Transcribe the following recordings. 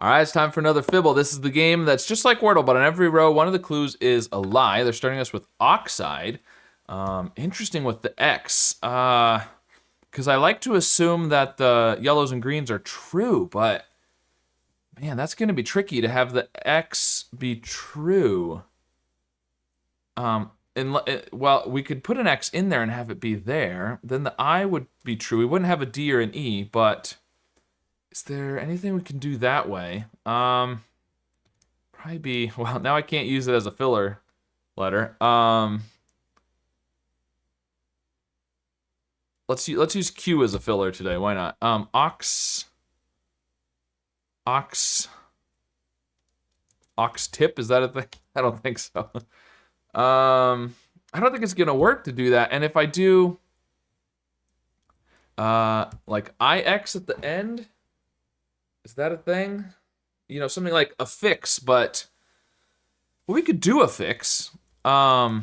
All right, it's time for another Fibble. This is the game that's just like Wordle, but on every row, one of the clues is a lie. They're starting us with oxide. Interesting with the X. Because I like to assume that the yellows and greens are true, but man, that's going to be tricky to have the X be true. Well, we could put an X in there and have it be there. Then the I would be true. We wouldn't have a D or an E, but is there anything we can do that way? Probably be, well, now I can't use it as a filler letter. Let's use Q as a filler today. Why not? Ox tip, is that a thing? I don't think so. I don't think it's gonna work to do that. And if I do like IX at the end, is that a thing? You know, something like a fix, but well, we could do a fix. The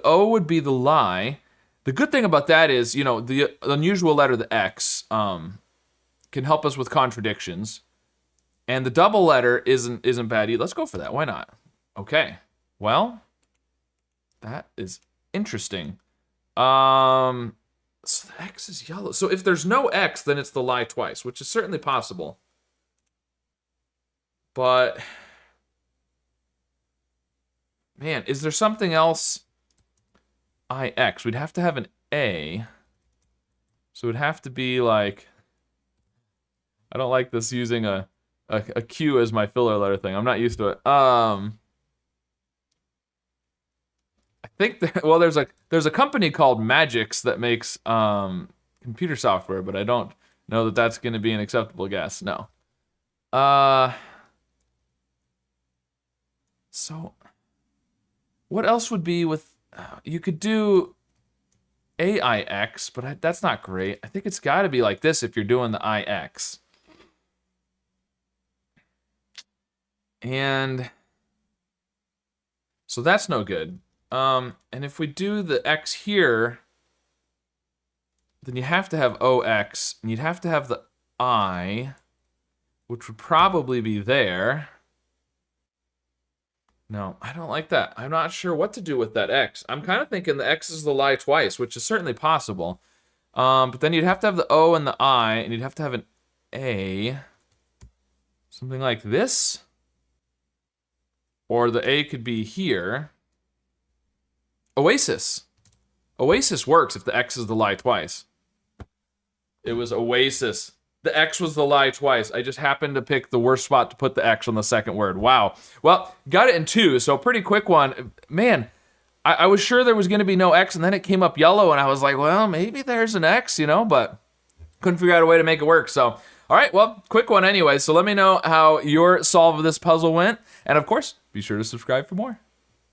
O would be the lie. The good thing about that is, you know, the unusual letter, the X, can help us with contradictions. And the double letter isn't bad either. Let's go for that. Why not? Okay. Well, that is interesting. So the X is yellow. So if there's no X, then it's the lie twice, which is certainly possible. But man, is there something else? IX. We'd have to have an A. So it'd have to be like, I don't like this using a Q as my filler letter thing. I'm not used to it. I think that, well, there's a company called Magix that makes computer software, but I don't know that that's going to be an acceptable guess. No. So what else would be with, you could do AIX, but that's not great. I think it's got to be like this if you're doing the IX. And so that's no good. And if we do the X here, then you have to have OX, and you'd have to have the I, which would probably be there. No, I don't like that. I'm not sure what to do with that X. I'm kind of thinking the X is the lie twice, which is certainly possible. But then you'd have to have the O and the I, and you'd have to have an A. Something like this. Or the A could be here. Oasis. Oasis works if the X is the lie twice. It was Oasis. The X was the lie twice. I just happened to pick the worst spot to put the X on the second word. Wow. Well, got it in two, so pretty quick one. Man, I was sure there was going to be no X, and then it came up yellow, and I was like, well, maybe there's an X, you know, but couldn't figure out a way to make it work. So, all right, well, quick one anyway. So let me know how your solve of this puzzle went. And of course, be sure to subscribe for more.